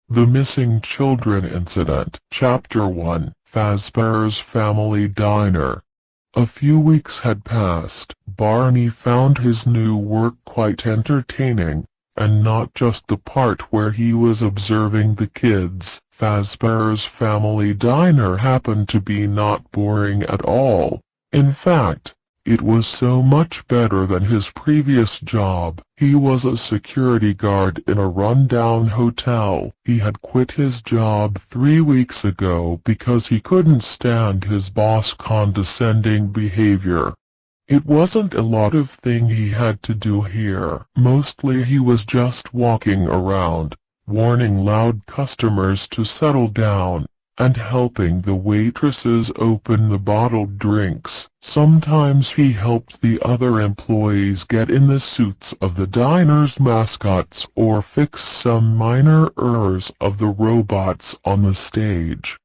The Missing Children Incident. Chapter 1. Fazbear's Family Diner. A few weeks had passed. Barney found his new work quite entertaining, and not just the part where he was observing the kids. Fazbear's Family Diner happened to be not boring at all. In fact, it was so much better than his previous job. He was a security guard in a rundown hotel. He had quit his job 3 weeks ago because he couldn't stand his boss' condescending behavior. It wasn't a lot of thing he had to do here. Mostly he was just walking around, warning loud customers to settle down, and helping the waitresses open the bottled drinks. Sometimes he helped the other employees get in the suits of the diner's mascots or fix some minor errors of the robots on the stage.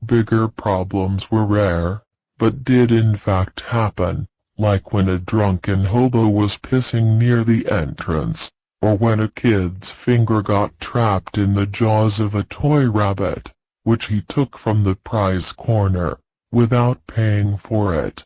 Bigger problems were rare, but did in fact happen, like when a drunken hobo was pissing near the entrance, or when a kid's finger got trapped in the jaws of a toy rabbit, which he took from the prize corner, without paying for it.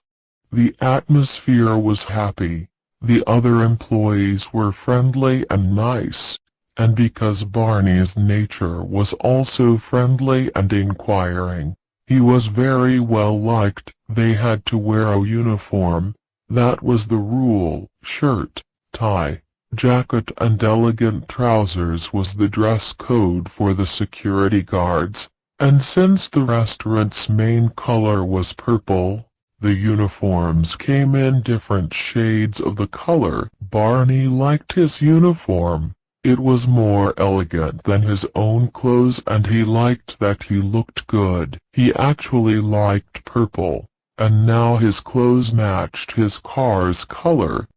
The atmosphere was happy, the other employees were friendly and nice, and because Barney's nature was also friendly and inquiring, he was very well liked. They had to wear a uniform. That was the rule. Shirt, tie, jacket and elegant trousers was the dress code for the security guards. And since the restaurant's main color was purple, the uniforms came in different shades of the color. Barney liked his uniform. It was more elegant than his own clothes and he liked that he looked good. He actually liked purple, and now his clothes matched his car's color.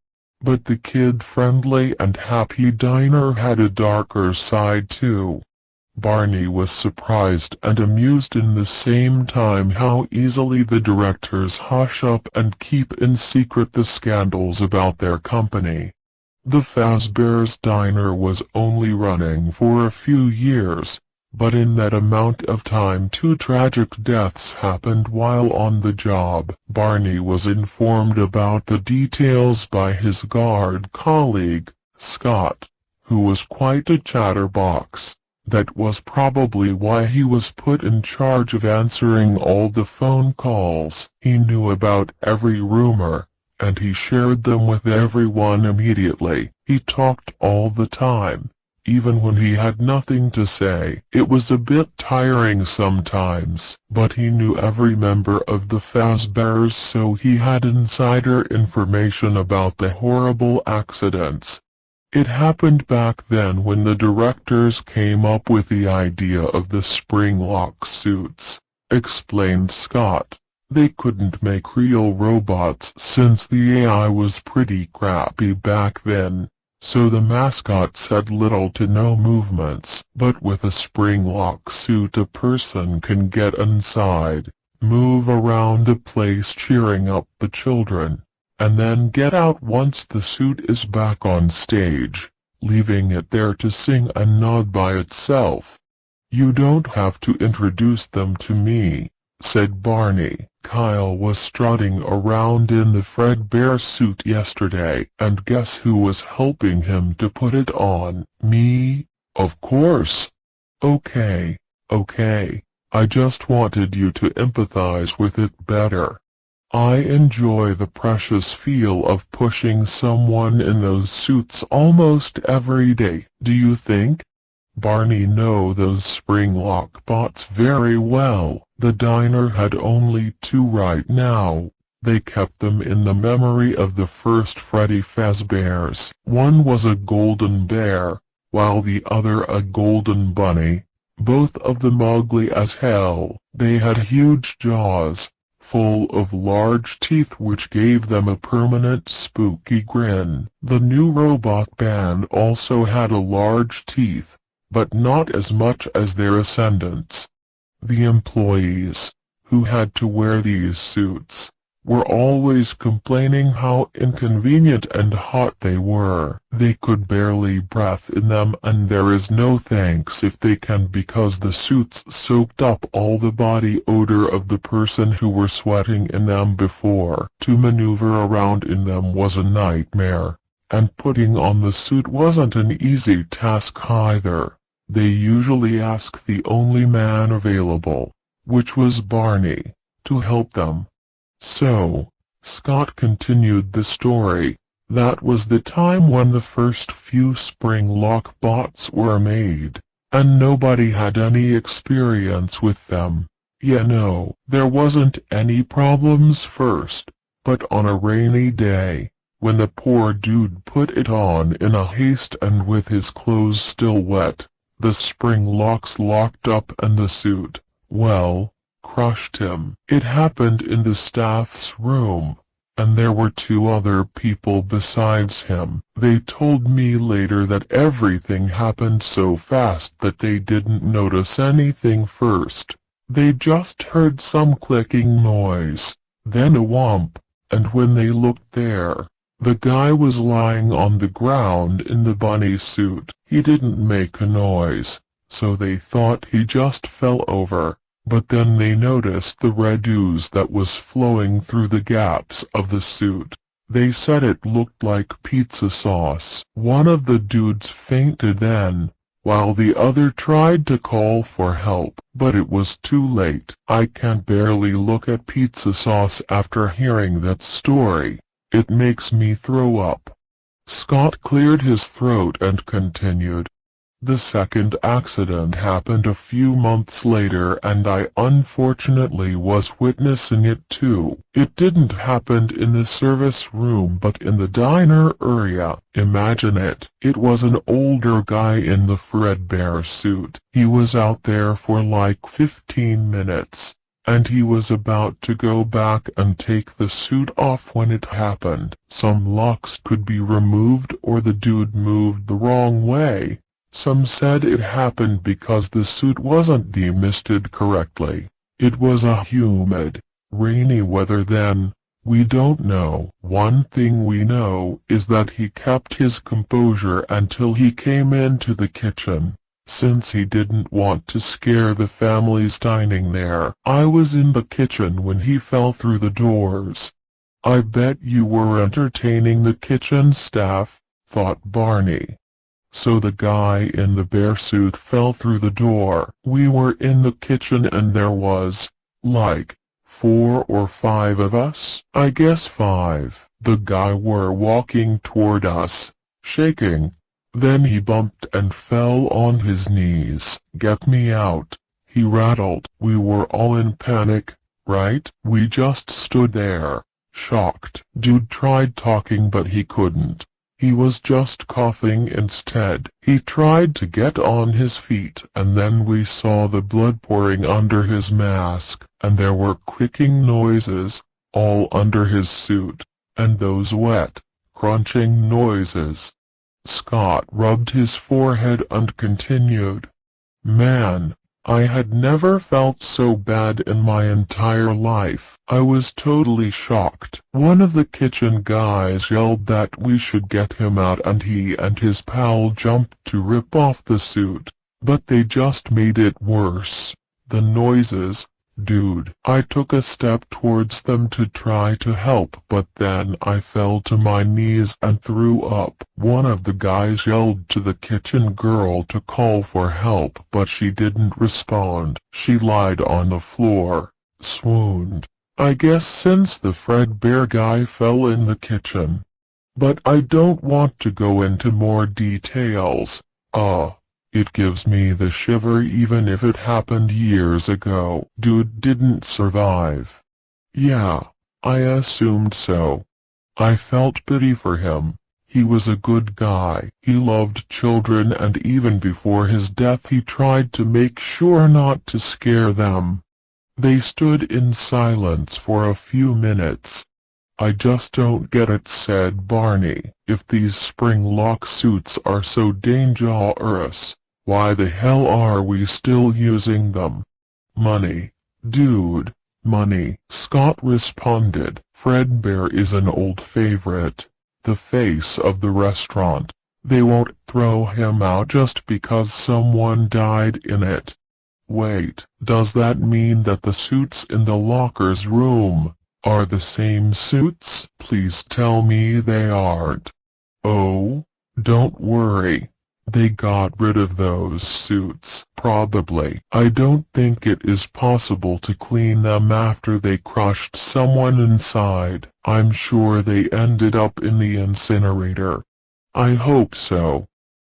But the kid-friendly and happy diner had a darker side too. Barney was surprised and amused in the same time how easily the directors hush up and keep in secret the scandals about their company. The Fazbear's Diner was only running for a few years, but in that amount of time 2 tragic deaths happened while on the job. Barney was informed about the details by his guard colleague, Scott, who was quite a chatterbox. That was probably why he was put in charge of answering all the phone calls. He knew about every rumor, and he shared them with everyone immediately. He talked all the time, even when he had nothing to say. It was a bit tiring sometimes, but he knew every member of the Fazbears, so he had insider information about the horrible accidents. It happened back then when the directors came up with the idea of the spring-lock suits, explained Scott. They couldn't make real robots since the AI was pretty crappy back then, so the mascots had little to no movements. But with a spring-lock suit a person can get inside, move around the place cheering up the children, and then get out once the suit is back on stage, leaving it there to sing and nod by itself. "You don't have to introduce them to me," said Barney. "Kyle was strutting around in the Fredbear suit yesterday, and guess who was helping him to put it on? Me, of course." Okay, I just wanted you to empathize with it better. I enjoy the precious feel of pushing someone in those suits almost every day, do you think?" Barney knew those spring-lock bots very well. The diner had only 2 right now. They kept them in the memory of the first Freddy Fazbears. One was a golden bear, while the other a golden bunny. Both of them ugly as hell. They had huge jaws, full of large teeth which gave them a permanent spooky grin. The new robot band also had a large teeth, but not as much as their ascendants. The employees, who had to wear these suits, were always complaining how inconvenient and hot they were. They could barely breathe in them, and there is no thanks if they can, because the suits soaked up all the body odor of the person who were sweating in them before. To maneuver around in them was a nightmare, and putting on the suit wasn't an easy task either. They usually asked the only man available, which was Barney, to help them. So, Scott continued the story. That was the time when the first few spring lock bots were made, and nobody had any experience with them. There wasn't any problems first, but on a rainy day, when the poor dude put it on in a haste and with his clothes still wet, the spring locks locked up and the suit, well, crushed him. It happened in the staff's room, and there were 2 other people besides him. They told me later that everything happened so fast that they didn't notice anything first. They just heard some clicking noise, then a whomp, and when they looked there, the guy was lying on the ground in the bunny suit. He didn't make a noise, so they thought he just fell over. But then they noticed the red ooze that was flowing through the gaps of the suit. They said it looked like pizza sauce. One of the dudes fainted then, while the other tried to call for help, but it was too late. I can barely look at pizza sauce after hearing that story. It makes me throw up. Scott cleared his throat and continued. The second accident happened a few months later, and I unfortunately was witnessing it too. It didn't happen in the service room but in the diner area. Imagine it. It was an older guy in the threadbare suit. He was out there for like 15 minutes, and he was about to go back and take the suit off when it happened. Some locks could be removed or the dude moved the wrong way. Some said it happened because the suit wasn't demisted correctly. It was a humid, rainy weather then. We don't know. One thing we know is that he kept his composure until he came into the kitchen, since he didn't want to scare the families dining there. I was in the kitchen when he fell through the doors. I bet you were entertaining the kitchen staff, thought Barney. So the guy in the bear suit fell through the door. We were in the kitchen and there was, like, 4 or 5 of us. I guess 5. The guy were walking toward us, shaking. Then he bumped and fell on his knees. Get me out, he rattled. We were all in panic, right? We just stood there, shocked. Dude tried talking but he couldn't. He was just coughing instead. He tried to get on his feet, and then we saw the blood pouring under his mask, and there were clicking noises, all under his suit, and those wet, crunching noises. Scott rubbed his forehead and continued. Man, I had never felt so bad in my entire life. I was totally shocked. One of the kitchen guys yelled that we should get him out, and he and his pal jumped to rip off the suit, but they just made it worse. The noises, dude. I took a step towards them to try to help, but then I fell to my knees and threw up. One of the guys yelled to the kitchen girl to call for help, but she didn't respond. She lied on the floor, swooned. I guess since the Fredbear guy fell in the kitchen. But I don't want to go into more details. It gives me the shiver even if it happened years ago. Dude didn't survive. Yeah, I assumed so. I felt pity for him. He was a good guy. He loved children, and even before his death he tried to make sure not to scare them. They stood in silence for a few minutes. I just don't get it, said Barney. If these spring lock suits are so dangerous, why the hell are we still using them? Money, dude, money, Scott responded. Fredbear is an old favorite, the face of the restaurant. They won't throw him out just because someone died in it. Wait, does that mean that the suits in the locker's room are the same suits? Please tell me they aren't. Oh, don't worry. They got rid of those suits, probably. I don't think it is possible to clean them after they crushed someone inside. I'm sure they ended up in the incinerator. I hope so.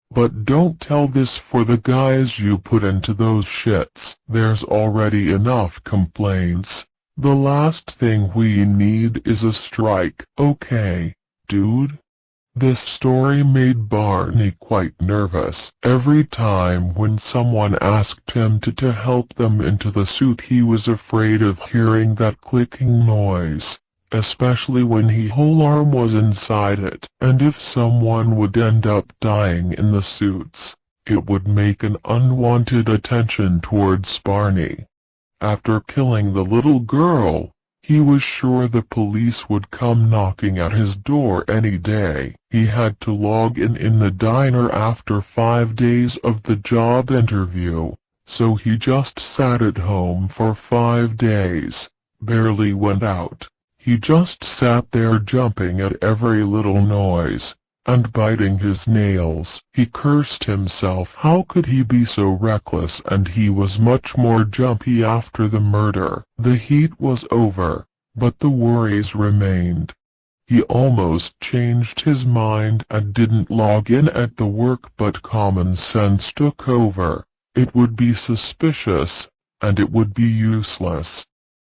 But don't tell this for the guys you put into those shits. There's already enough complaints. The last thing we need is a strike, okay, dude? This story made Barney quite nervous. Every time when someone asked him to help them into the suit, he was afraid of hearing that clicking noise, especially when his whole arm was inside it. And if someone would end up dying in the suits, it would make an unwanted attention towards Barney. After killing the little girl, he was sure the police would come knocking at his door any day. He had to log in the diner after 5 days of the job interview, so he just sat at home for 5 days, barely went out. He just sat there jumping at every little noise, and biting his nails. He cursed himself. How could he be so reckless? And he was much more jumpy after the murder. The heat was over, but the worries remained. He almost changed his mind and didn't log in at the work, but common sense took over. It would be suspicious, and it would be useless.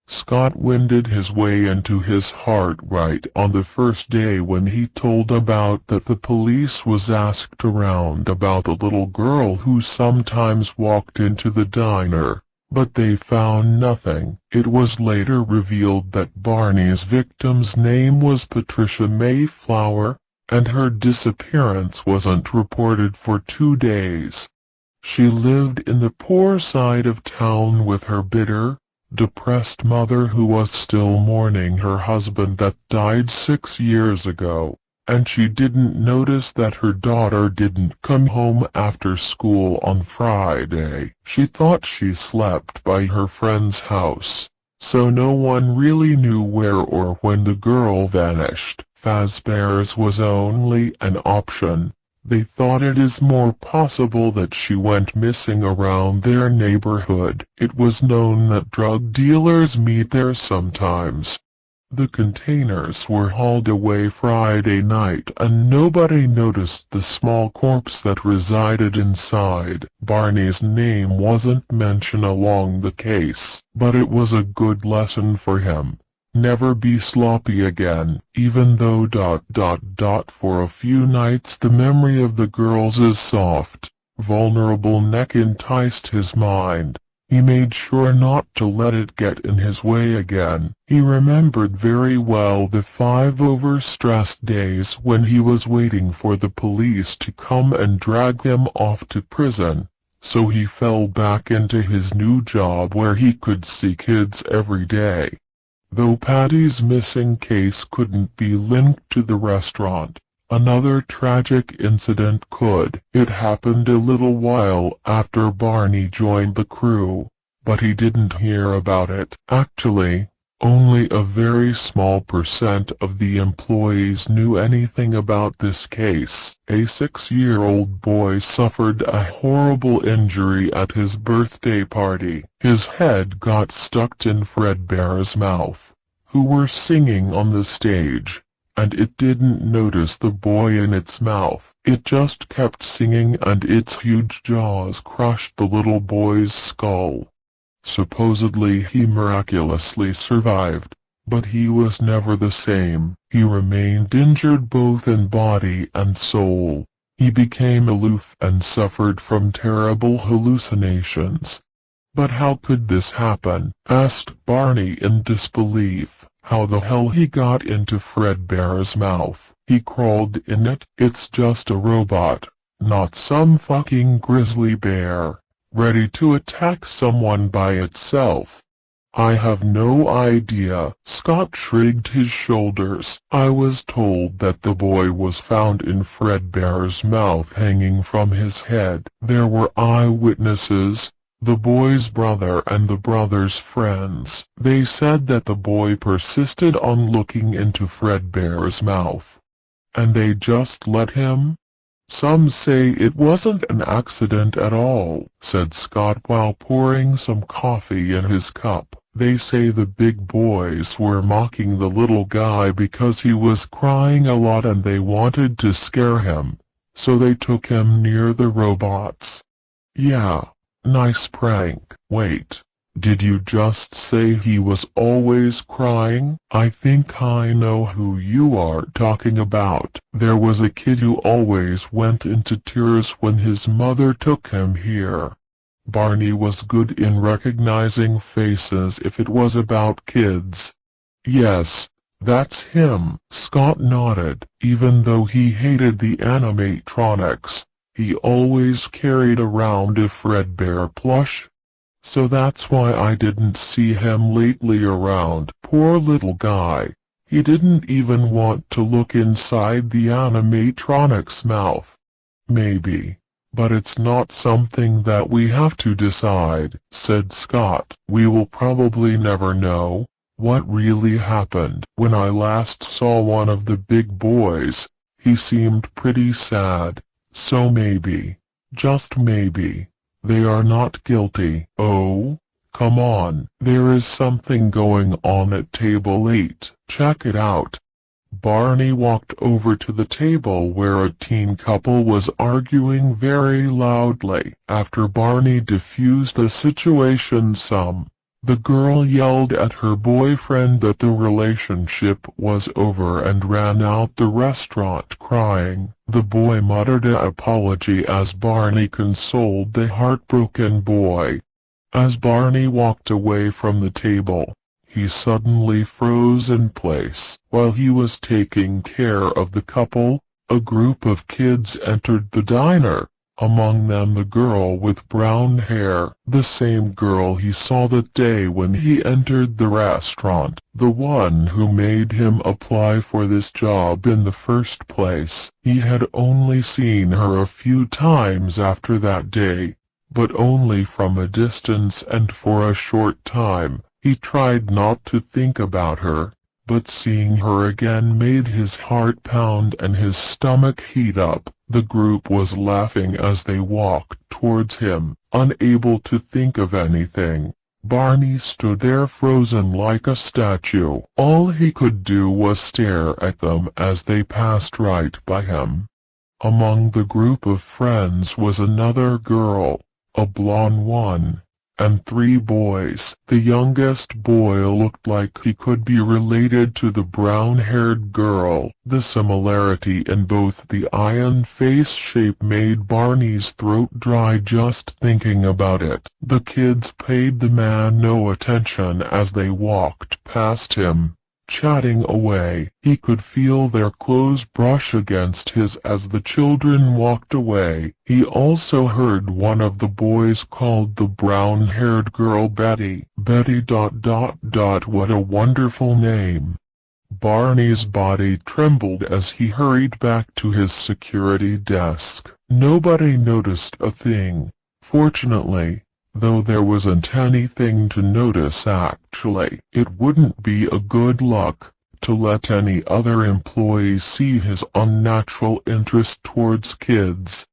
Scott winded his way into his heart right on the first day when he told about that the police was asked around about the little girl who sometimes walked into the diner, but they found nothing. It was later revealed that Barney's victim's name was Patricia Mayflower, and her disappearance wasn't reported for 2 days. She lived in the poor side of town with her bitter, depressed mother who was still mourning her husband that died 6 years ago, and she didn't notice that her daughter didn't come home after school on Friday. She thought she slept by her friend's house, so no one really knew where or when the girl vanished. Fazbear's was only an option. They thought it is more possible that she went missing around their neighborhood. It was known that drug dealers meet there sometimes. The containers were hauled away Friday night and nobody noticed the small corpse that resided inside. Barney's name wasn't mentioned along the case, but it was a good lesson for him. Never be sloppy again. Even though ... for a few nights the memory of the girl's soft, vulnerable neck enticed his mind, he made sure not to let it get in his way again. He remembered very well the 5 overstressed days when he was waiting for the police to come and drag him off to prison, so he fell back into his new job where he could see kids every day. Though Patty's missing case couldn't be linked to the restaurant, another tragic incident could. It happened a little while after Barney joined the crew, but he didn't hear about it. Actually, only a very small percent of the employees knew anything about this case. A 6-year-old boy suffered a horrible injury at his birthday party. His head got stuck in Fredbear's mouth, who were singing on the stage, and it didn't notice the boy in its mouth. It just kept singing and its huge jaws crushed the little boy's skull. Supposedly he miraculously survived, but he was never the same. He remained injured both in body and soul. He became aloof and suffered from terrible hallucinations. But how could this happen? Asked Barney in disbelief. How the hell he got into Fredbear's mouth? He crawled in it. It's just a robot, not some fucking grizzly bear, ready to attack someone by itself. I have no idea. Scott shrugged his shoulders. I was told that the boy was found in Fredbear's mouth hanging from his head. There were eyewitnesses, the boy's brother and the brother's friends. They said that the boy persisted on looking into Fredbear's mouth. And they just let him? Some say it wasn't an accident at all, said Scott while pouring some coffee in his cup. They say the big boys were mocking the little guy because he was crying a lot and they wanted to scare him, so they took him near the robots. Yeah, nice prank. Wait, did you just say he was always crying? I think I know who you are talking about. There was a kid who always went into tears when his mother took him here. Barney was good in recognizing faces if it was about kids. Yes, that's him. Scott nodded. Even though he hated the animatronics, he always carried around a Fredbear plush. So that's why I didn't see him lately around. Poor little guy. He didn't even want to look inside the animatronic's mouth. Maybe. But it's not something that we have to decide, said Scott. We will probably never know what really happened. When I last saw one of the big boys, he seemed pretty sad. So maybe, just maybe, they are not guilty. Oh, come on. There is something going on at table 8. Check it out. Barney walked over to the table where a teen couple was arguing very loudly. After Barney diffused the situation some, the girl yelled at her boyfriend that the relationship was over and ran out the restaurant crying. The boy muttered an apology as Barney consoled the heartbroken boy. As Barney walked away from the table, he suddenly froze in place. While he was taking care of the couple, a group of kids entered the diner, among them the girl with brown hair, the same girl he saw that day when he entered the restaurant, the one who made him apply for this job in the first place. He had only seen her a few times after that day, but only from a distance and for a short time. He tried not to think about her, but seeing her again made his heart pound and his stomach heat up. The group was laughing as they walked towards him, unable to think of anything. Barney stood there frozen like a statue. All he could do was stare at them as they passed right by him. Among the group of friends was another girl, a blonde one, and 3 boys. The youngest boy looked like he could be related to the brown-haired girl. The similarity in both the eye and face shape made Barney's throat dry just thinking about it. The kids paid the man no attention as they walked past him, chatting away. He could feel their clothes brush against his as the children walked away. He also heard one of the boys called the brown-haired girl Betty. Betty ... What a wonderful name. Barney's body trembled as he hurried back to his security desk. Nobody noticed a thing, fortunately. Though there wasn't anything to notice actually. It wouldn't be a good look to let any other employee see his unnatural interest towards kids.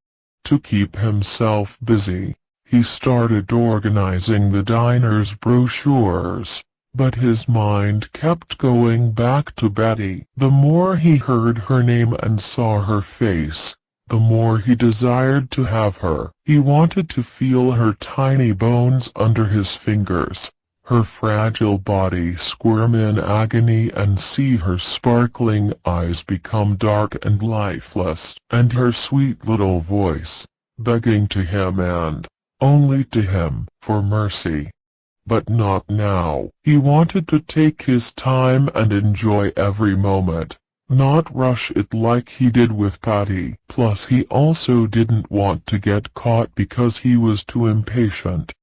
To keep himself busy, he started organizing the diner's brochures, but his mind kept going back to Betty. The more he heard her name and saw her face, the more he desired to have her. He wanted to feel her tiny bones under his fingers, her fragile body squirm in agony and see her sparkling eyes become dark and lifeless, and her sweet little voice, begging to him and only to him, for mercy. But not now. He wanted to take his time and enjoy every moment, not rush it like he did with Patty. Plus he also didn't want to get caught because he was too impatient.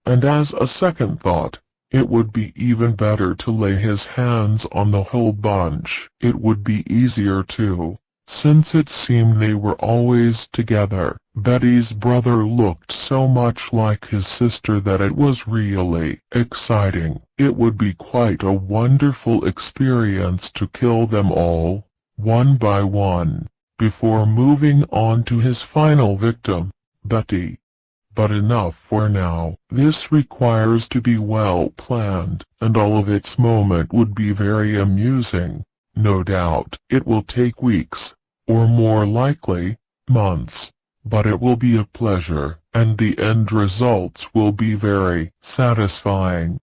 And as a second thought, It would be even better to lay his hands on the whole bunch. It would be easier too, since it seemed they were always together. Betty's brother looked so much like his sister that it was really exciting. It would be quite a wonderful experience to kill them all, one by one, before moving on to his final victim, Betty. But enough for now. This requires to be well planned, and all of its moment would be very amusing. No doubt, it will take weeks, or more likely, months. But it will be a pleasure, and the end results will be very satisfying.